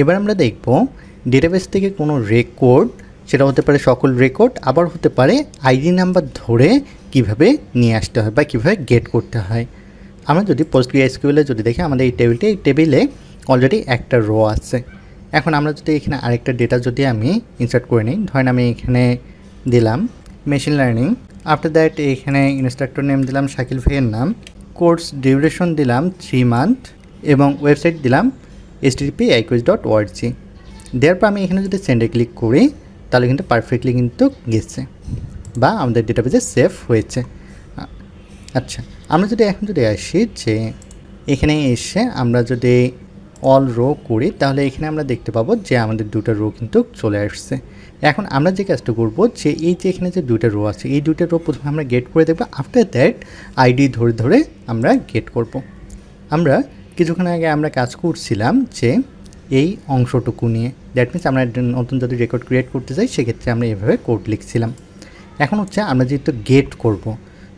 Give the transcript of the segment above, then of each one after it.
এবার আমরা দেখব ডেটাবেস থেকে কোনো রেকর্ড, সেটা হতে পারে সকল রেকর্ড, আবার হতে পারে আইডি নাম্বার ধরে কিভাবে নিয়ে আসতে হয় বা কীভাবে গেট করতে হয়। আমরা যদি PostgreSQL যদি দেখি আমাদের এই টেবিলে অলরেডি একটা রো আছে। এখন আমরা যদি এখানে আরেকটা ডেটা যদি আমি ইনসার্ট করে নিই, ধরেন আমি এখানে দিলাম মেশিন লার্নিং, আফটার দ্যাট এখানে ইনস্ট্রাক্টর নেম দিলাম শাকিল ভাইয়ের নাম, কোর্স ডিউরেশন দিলাম 3 মান্থ এবং ওয়েবসাইট দিলাম http://iquiz.org। দেওয়ার পর আমি এখানে যদি সেন্ডে ক্লিক করি তাহলে কিন্তু পারফেক্টলি কিন্তু গেছে বা আমাদের ডেটাবেসে সেভ হয়েছে। আচ্ছা, আমরা যদি এখন যদি আসি যে এখানে এসে আমরা যদি অল রো করি তাহলে এখানে আমরা দেখতে পাবো যে আমাদের দুটো রো কিন্তু চলে আসছে। এখন আমরা যে কাজটা করবো যে এই যে এখানে যে দুটো রো আছে এই দুটো রো প্রথমে আমরা গেট করে দেবো, আফটার দ্যাট আইডি ধরে ধরে আমরা গেট করব। আমরা কিছুক্ষণ আগে আমরা কাজ করছিলাম যে এই অংশটুকু নিয়ে, দ্যাট মিনস আমরা নতুন যদি রেকর্ড ক্রিয়েট করতে চাই সেক্ষেত্রে আমরা এভাবে কোড লিখছিলাম। এখন হচ্ছে আমরা যেহেতু গেট করব,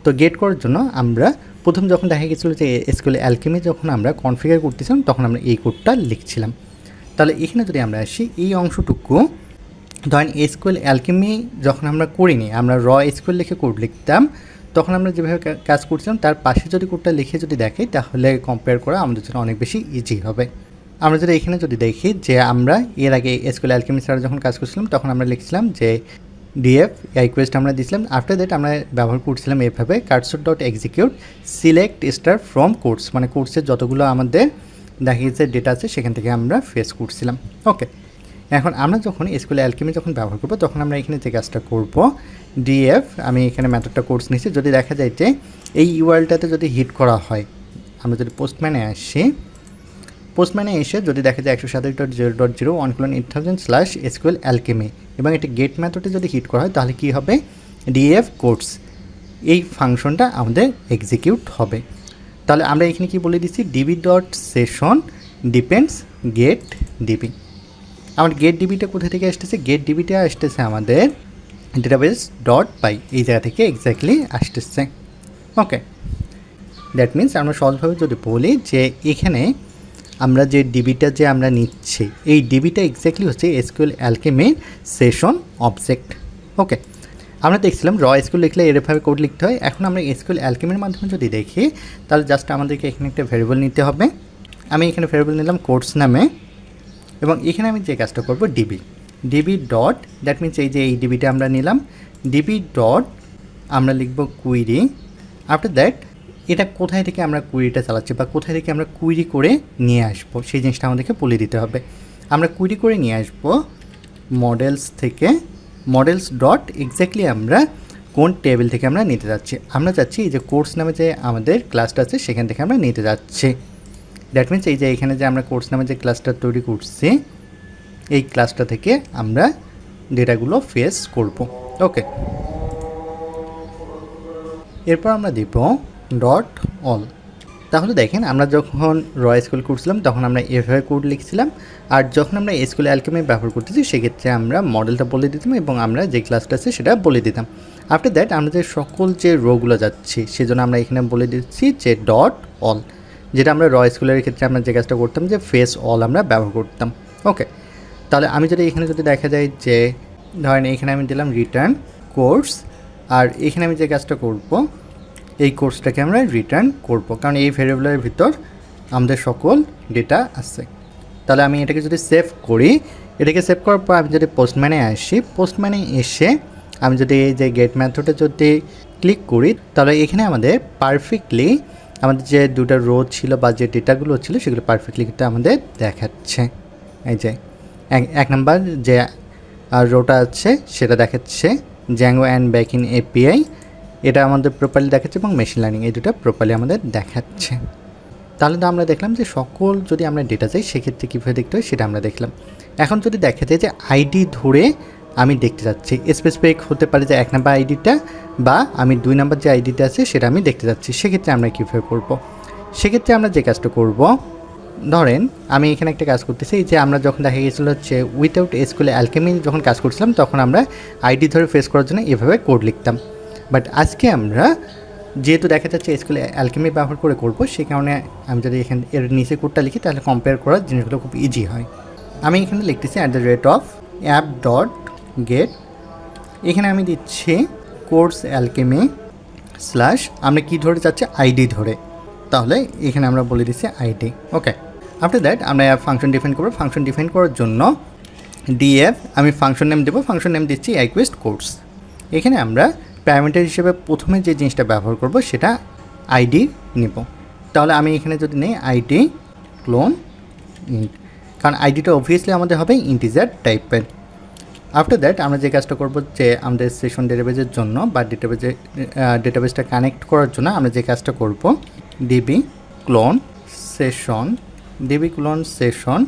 তো গেট করার জন্য আমরা প্রথম যখন দেখা গেছিলো যে SQL অ্যালকেমি যখন আমরা কনফিগার করতেছিলাম তখন আমরা এই কোডটা লিখছিলাম। তাহলে এখানে যদি আমরা আসি এই অংশটুকু, ধরেন SQL অ্যালকেমি যখন আমরা করিনি, আমরা র SQL লিখে কোড লিখতাম, তখন আমরা যেভাবে কাজ করছিলাম তার পাশে যদি কোডটা লিখে যদি দেখি তাহলে কম্পেয়ার করা আমাদের জন্য অনেক বেশি ইজি হবে। আমরা যদি এখানে যদি দেখি যে আমরা এর আগে SQL অ্যালকেমি ছাড়া যখন কাজ করছিলাম তখন আমরা লিখছিলাম যে df রিকোয়েস্ট আমরা দিয়েছিলাম, আফটার দ্যাট আমরা ব্যবহার করছিলাম এভাবে cursor.execute select star from course, মানে কোর্সের যতগুলো আমাদের দেখা গেছে ডেটা আছে সেখান থেকে আমরা ফেস করছিলাম। ওকে, এখন আমরা যখন SQL অ্যালকেমি যখন ব্যবহার করব তখন আমরা এখানে যে কাজটা করব, df আমি এখানে মেথডটা কোর্স নিচ্ছি, যদি দেখা যায় যে এই ইউআরএলটাতে যদি হিট করা হয়, আমরা যদি পোস্টম্যানে আসি, পোস্টম্যানে এসে যদি দেখা যায় 127.0.0 18000/SQL এবং এটা গেট মেথডে যদি হিট করা হয় তাহলে কি হবে, df কোর্স এই ফাংশনটা আমাদের এক্সিকিউট হবে। তাহলে আমরা এখানে কি বলে দিচ্ছি, db.session depends get db। আমার গেট ডিবিটা কোথা থেকে আসতেছে, গেট ডিবিটা আসতেছে আমাদের database.py এই জায়গা থেকে এক্স্যাক্টলি আসতেছে। ওকে, দ্যাট মিনস আমরা সহজভাবে যদি বলি যে এখানে আমরা যে ডিবিটা যে আমরা নিচ্ছি এই ডিবিটা এক্স্যাক্টলি হচ্ছে SQL অ্যালকেমির সেশন অবজেক্ট। ওকে, আমরা দেখছিলাম র SQL লিখলে এরভাবে কোড লিখতে হয়। এখন আমরা SQL অ্যালকেমির মাধ্যমে যদি দেখি তাহলে জাস্ট আমাদেরকে এখানে একটা ভ্যারিয়েবল নিতে হবে। আমি এখানে ভ্যারিয়েবল নিলাম কোর্স নামে এবং এখানে আমি যে কাজটা করব ডিবি ডট, দ্যাট মিনস এই যে এই ডিবিটা আমরা নিলাম, ডিবি ডট আমরা লিখব কুইরি, আফটার দ্যাট এটা কোথায় থেকে আমরা কুইরিটা চালাচ্ছি বা কোথায় থেকে আমরা কুইরি করে নিয়ে আসবো সেই জিনিসটা আমাদেরকে বলে দিতে হবে। আমরা কুইরি করে নিয়ে আসবো মডেলস থেকে, মডেলস ডট এক্স্যাক্টলি আমরা কোন টেবিল থেকে আমরা নিতে যাচ্ছি, আমরা যাচ্ছি এই যে কোর্স নামে যে আমাদের ক্লাসটা আছে সেখান থেকে আমরা নিতে যাচ্ছি। দ্যাট মিনস এই যে এখানে যে আমরা কোর্স নামে যে ক্লাসটা তৈরি করছি এই ক্লাসটা থেকে আমরা ডেটাগুলো ফেস করব। ওকে, এরপর আমরা দিব ডট অল। তাহলে দেখেন আমরা যখন র SQL করছিলাম তখন আমরা এভাবে কোড লিখছিলাম, আর যখন আমরা SQL অ্যালকেমি ব্যবহার করতেছি সেক্ষেত্রে আমরা মডেলটা বলে দিতাম এবং আমরা যে ক্লাসটা আছে সেটা বলে দিতাম। আফটার দ্যাট আমরা যে সকল যে রোগুলো যাচ্ছি সেজন্য আমরা এখানে বলে দিচ্ছি যে ডট অল, যেটা আমরা র SQLের ক্ষেত্রে আমরা যে কাজটা করতাম যে ফেস অল আমরা ব্যবহার করতাম। ওকে, তাহলে আমি যদি এখানে যদি দেখা যায় যে ধরেন এখানে আমি দিলাম রিটার্ন কোর্স, আর এখানে আমি যে কাজটা করব এই কোর্সটাকে আমরা রিটার্ন করব, কারণ এই ভেরিয়েবলের ভিতর আমাদের সকল ডেটা আছে। তাহলে আমি এটাকে যদি সেভ করি, এটাকে সেভ করার পর আমি যদি পোস্টম্যানে আসি, পোস্টম্যানে এসে আমি যদি এই যে গেট মেথডে যদি ক্লিক করি তাহলে এখানে আমাদের পারফেক্টলি আমাদের যে দুটো রো ছিল বা যে ডেটাগুলো ছিল সেগুলো পারফেক্টলি কিন্তু আমাদের দেখাচ্ছে। এই যে এক নাম্বার যে রোটা আছে সেটা দেখাচ্ছে জ্যাঙ্গো অ্যান্ড ব্যাকইন API, এটা আমাদের প্রপারলি দেখাচ্ছে এবং মেশিন লার্নিং এই দুটো প্রপারলি আমাদের দেখাচ্ছে। তাহলে তো আমরা দেখলাম যে সকল যদি আমরা ডেটা চাই সেক্ষেত্রে কীভাবে দেখতে হয় সেটা আমরা দেখলাম। এখন যদি দেখা যায় যে আইডি ধরে আমি দেখতে যাচ্ছি, স্পেসিফিক হতে পারে যে 1 নাম্বার আইডিটা বা আমি 2 নাম্বার যে আইডিটা আছে সেটা আমি দেখতে যাচ্ছি, সেক্ষেত্রে আমরা কীভাবে করব, সেক্ষেত্রে আমরা যে কাজটা করব, ধরেন আমি এখানে একটা কাজ করতেছি যে আমরা যখন দেখা গেছিলো যে উইথাউট SQL অ্যালকেমি যখন কাজ করছিলাম তখন আমরা আইডি ধরে ফেস করার জন্য এভাবে কোড লিখতাম, বাট আজকে আমরা যেহেতু দেখা যাচ্ছে SQL অ্যালকেমি ব্যবহার করে করব সেই কারণে আমি যদি এখানে এর নিচে কোডটা লিখি তাহলে কম্পেয়ার করার জিনিসগুলো খুব ইজি হয়। আমি এখানে লিখতেছি @app.get, এখানে আমি দিচ্ছি কোর্স অ্যালকেমি স্ল্যাশ আমরা কী ধরে যাচ্ছি আইডি ধরে, তাহলে এখানে আমরা বলে দিচ্ছি আইডি। ওকে, আফটার দ্যাট আমরা ফাংশন ডিফাইন করবো। ফাংশন ডিফাইন করার জন্য ডিএফ আমি ফাংশন নেম দেবো, ফাংশন নেম দিচ্ছি রিকোয়েস্ট কোর্স। এখানে আমরা প্যারামিটার হিসেবে প্রথমে যে জিনিসটা ব্যবহার করব সেটা আইডি নিব। তাহলে আমি এখানে যদি নেই আইডি ক্লোন ইন্ট, কারণ আইডিটা অবভিয়াসলি আমাদের হবে ইন্টিজার টাইপের। আফটার দ্যাট আমরা যে কাজটা করব যে আমাদের সেশন ডেটাবেজের জন্য বা ডেটাবেজটা কানেক্ট করার জন্য আমরা যে কাজটা করব ডিবি ক্লোন সেশন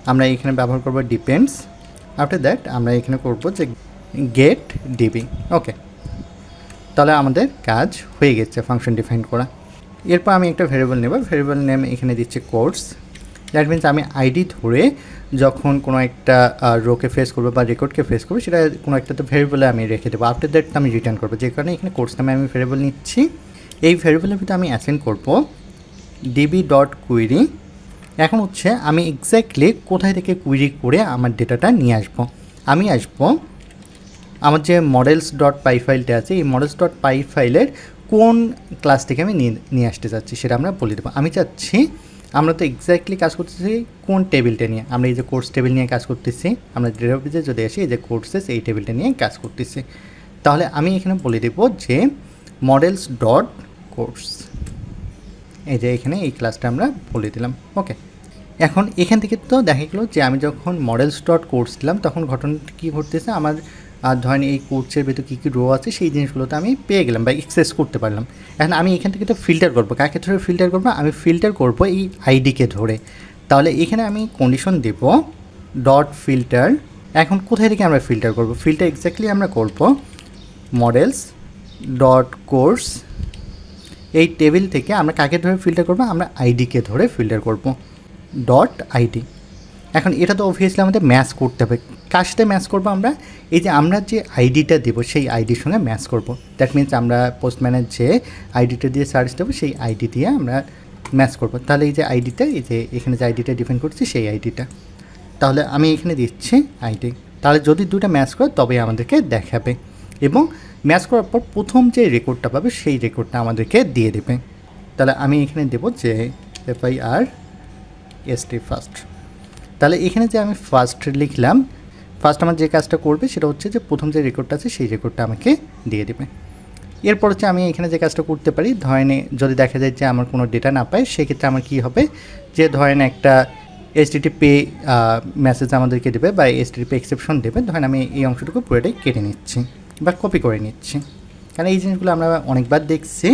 আমরা এখানে ব্যবহার করব ডিপেন্ডস। আফটার দ্যাট আমরা এখানে করব যে গেট ডিবি। ওকে, তাহলে আমাদের কাজ হয়ে গেছে ফাংশন ডিফাইন করা। এরপর আমি একটা ভেরিয়েবল নেব, ভেরিয়েবল নেম এখানে দিচ্ছি কোর্স। দ্যাট মিনস আমি আইডি ধরে যখন কোনো একটা রোকে ফেস করবো বা রেকর্ডকে ফেস করবো সেটা কোনো একটা তো ভেরিয়েবলে আমি রেখে দেবো। আফটার দ্যাট আমি রিটার্ন করবো, যে কারণে এখানে কোর্স নামে আমি ভেরিয়েবল নিচ্ছি। এই ভেরিয়েবলের ভিতরে আমি অ্যাসাইন করবো db.query। এখন হচ্ছে আমি এক্স্যাক্টলি কোথায় থেকে কুইরি করে আমার ডেটাটা নিয়ে আসবো। আমি আসবো আমার যে models.py ফাইলটা আছে, এই models.py ফাইলের কোন ক্লাস থেকে আমি নিয়ে আসতে চাচ্ছি সেটা আমরা বলে দেবো। আমি চাচ্ছি, আমরা তো এক্স্যাক্টলি কাজ করতেছি কোন টেবিলটা নিয়ে, আমরা এই যে কোর্স টেবিল নিয়ে কাজ করতেছি। আমরা ডেটাবেজে যদি আসি এই যে কোর্সেস এই টেবিলটা নিয়ে কাজ করতেছি, তাহলে আমি এখানে বলে দেবো যে models.course, এই যে এখানে এই ক্লাসটা আমরা বলে দিলাম। ওকে, এখন এখান থেকে তো দেখা গেলো যে আমি যখন models.course দিলাম তখন ঘটনাটা কী ঘটতেছে, আমার ধরেন এই কোর্সের ভেতর কী কী রো আছে সেই জিনিসগুলোতে আমি পেয়ে গেলাম বা অ্যাক্সেস করতে পারলাম। এখন আমি এখান থেকে তো ফিল্টার করবো, কাকে ধরে ফিল্টার করবো, আমি ফিল্টার করবো এই আইডিকে ধরে। তাহলে এখানে আমি কন্ডিশন দেব ডট ফিল্টার। এখন কোথায় থেকে আমরা ফিল্টার করবো, ফিল্টার এক্স্যাক্টলি আমরা করবো models.course, এই টেবিল থেকে আমরা কাকে ধরে ফিল্টার করবো, আমরা আইডিকে ধরে ফিল্টার করবো ডট আইডি। এখন এটা তো অবভিয়াসলি আমাদের ম্যাচ করতে হবে, কার সাথে ম্যাচ করবো, আমরা এই যে আমরা যে আইডিটা দেবো সেই আইডির সঙ্গে ম্যাচ করবো। দ্যাট মিনস আমরা পোস্টম্যানের যে আইডিটা দিয়ে সার্চ দেবো সেই আইডি দিয়ে আমরা ম্যাচ করবো। তাহলে এই যে আইডিটা, এই যে এখানে যে আইডিটা ডিফাইন করছি সেই আইডিটা, তাহলে আমি এখানে দিচ্ছি আইডি। তাহলে যদি দুটো ম্যাচ করে তবে আমাদেরকে দেখাবে, এবং ম্যাচ করার পর প্রথম যে রেকর্ডটা পাবে সেই রেকর্ডটা আমাদেরকে দিয়ে দেবে। তাহলে আমি এখানে দেবো যে FIRST ফার্স্ট। তাহলে এখানে যে আমি ফার্স্ট লিখলাম, ফার্স্ট আমার যে কাজটা করবে সেটা হচ্ছে যে প্রথম যে রেকর্ডটা আছে সেই রেকর্ডটা আমাকে দিয়ে দেবে। এরপর হচ্ছে আমি এখানে যে কাজটা করতে পারি, ধরেন যদি দেখা যায় যে আমার কোনো ডেটা না পায় সেক্ষেত্রে আমার কী হবে, যে ধরেন একটা HTTP মেসেজ আমাদেরকে দেবে বা HTTP এক্সেপশন দেবে। ধরেন আমি এই অংশটুকু পুরোটাই কেটে নিচ্ছি বা কপি করে নিচ্ছি, কারণ এই জিনিসগুলো আমরা অনেকবার দেখছি,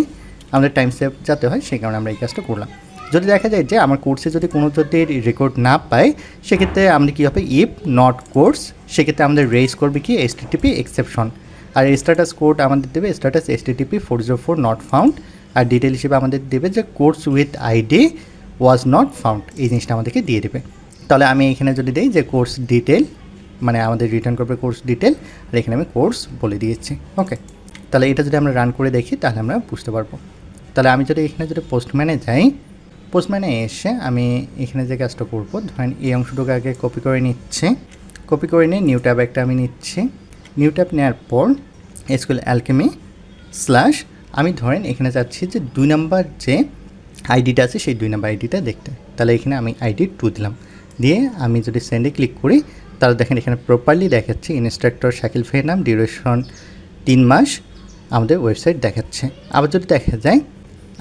আমাদের টাইম সেভ যাতে হয় সেই কারণে আমরা এই কাজটা করলাম। যদি দেখা যায় যে আমার কোর্সে যদি কোনো যদি রেকর্ড না পাই সেক্ষেত্রে আমাদের কী হবে, ইফ নট কোর্স, সেক্ষেত্রে আমাদের রেজ করবে কি HTTP এক্সেপশন, আর স্ট্যাটাস কোড আমাদের দেবে স্ট্যাটাস HTTP 404 নট ফাউন্ড, আর ডিটেল হিসেবে আমাদের দেবে যে course with ID was not found, এই জিনিসটা আমাদেরকে দিয়ে দেবে। তাহলে আমি এখানে যদি দিই যে কোর্স ডিটেল, মানে আমাদের রিটার্ন করবে কোর্স ডিটেল, আর এখানে আমি কোর্স বলে দিয়েছি। ওকে, তাহলে এটা যদি আমরা রান করে দেখি তাহলে আমরা বুঝতে পারবো। তাহলে আমি যদি এখানে যদি পোস্টম্যানে যাই, পোস্টম্যানে এসে আমি এখানে যে কাজটা করবো, ধরেন এই অংশটুকু আগে কপি করে নিচ্ছি, কপি করে নিয়ে নিউ ট্যাব একটা আমি নিচ্ছি। নিউ ট্যাব নেওয়ার পর SQL অ্যালকেমি স্ল্যাশ, আমি ধরেন এখানে যাচ্ছি যে 2 নাম্বার যে আইডিটা আছে সেই 2 নাম্বার আইডিটা দেখতে। তাহলে এখানে আমি ID 2 দিলাম, দিয়ে আমি যদি সেন্ডে ক্লিক করি তাহলে দেখেন এখানে প্রপারলি দেখাচ্ছে ইনস্ট্রাক্টর শাকিল ভাইয়ের নাম, ডিউরেশন 3 মাস আমাদের ওয়েবসাইট দেখাচ্ছে। আবার যদি দেখা যায়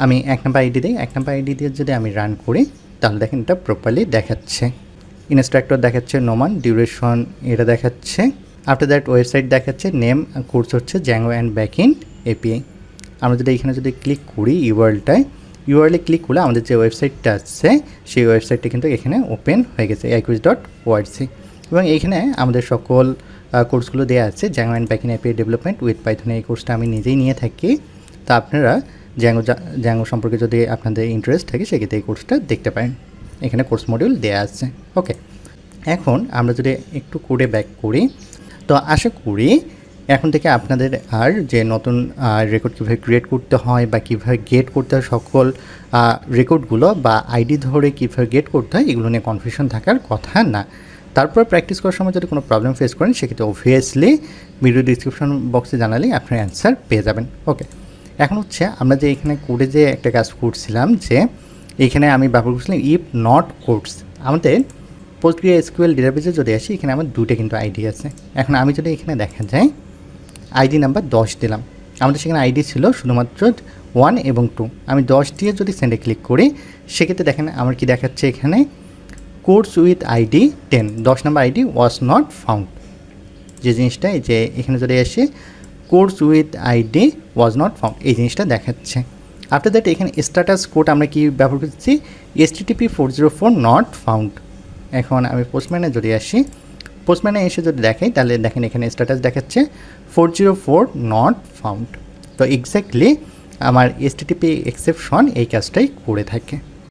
আমি 1 নাম্বার আইডি দিই, 1 নাম্বার আইডি দিয়ে যদি আমি রান করি তাহলে দেখেন এটা প্রপারলি দেখাচ্ছে, ইনস্ট্রাক্টর দেখাচ্ছে নোমান, ডিউরেশন এটা দেখাচ্ছে। আফটার দ্যাট ওয়েবসাইট দেখাচ্ছে, নেম কোর্স হচ্ছে জ্যাঙ্গো অ্যান্ড ব্যাকএন্ড API। আমরা যদি এখানে যদি ক্লিক করি ইউআরএলে ক্লিক করলে আমাদের যে ওয়েবসাইটটা আছে সেই ওয়েবসাইটটা কিন্তু এখানে ওপেন হয়ে গেছে iquiz.org, এবং এইখানে আমাদের সকল কোর্সগুলো দেওয়া আছে। Zango and backend API development with Python, এই কোর্সটা আমি নিজেই নিয়ে থাকি। তো আপনারা জ্যাঙ্গো সম্পর্কে যদি আপনাদের ইন্টারেস্ট থাকে সেক্ষেত্রে এই কোর্সটা দেখতে পারেন, এখানে কোর্স মডিউল দেওয়া আছে। ওকে, এখন আমরা যদি একটু কোডে ব্যাক করি, তো আশা করি এখন থেকে আপনাদের আর যে নতুন রেকর্ড কীভাবে ক্রিয়েট করতে হয় বা কীভাবে গেট করতে হয় সকল রেকর্ডগুলো বা আইডি ধরে কীভাবে গেট করতে হয় এগুলো নিয়ে কনফিউশন থাকার কথা না। তারপর প্র্যাকটিস করার সময় যদি কোনো প্রবলেম ফেস করেন সেক্ষেত্রে অবভিয়াসলি ভিডিও ডিসক্রিপশন বক্সে জানালেই আপনার অ্যান্সার পেয়ে যাবেন। ওকে, এখন হচ্ছে আমরা যে এখানে কোডে যে একটা কাজ করছিলাম, যে এখানে আমি ব্যবহার করছিলাম ইফ নট কোডস। আমাদের PostgreSQL ডেটাবেসে যদি আসি, এখানে আমার দুটো কিন্তু আইডি আছে। এখন আমি যদি এখানে দেখা যায় আইডি নাম্বার 10 দিলাম, আমাদের সেখানে আইডি ছিল শুধুমাত্র 1 এবং 2। আমি 10 দিয়ে যদি সেন্ডে ক্লিক করি সেক্ষেত্রে দেখেন আমার কি দেখাচ্ছে এখানে course with ID 10, 10 number ID was not found. যে জিনিসটা এই যে এখানে যদি আসি course with ID was not found, এই জিনিসটা দেখাচ্ছে। আফটার দ্যাট এখানে স্ট্যাটাস কোড আমরা কি ব্যবহার করছি, HTTP 404 নট ফাউন্ড। এখন আমি পোস্টম্যানে যদি আসি, পোস্টম্যানে এসে যদি দেখাই তাহলে দেখেন এখানে স্ট্যাটাস দেখাচ্ছে 404 নট ফাউন্ড। তো এক্স্যাক্টলি আমার HTTP এক্সেপশন এই কাজটাই করে থাকে।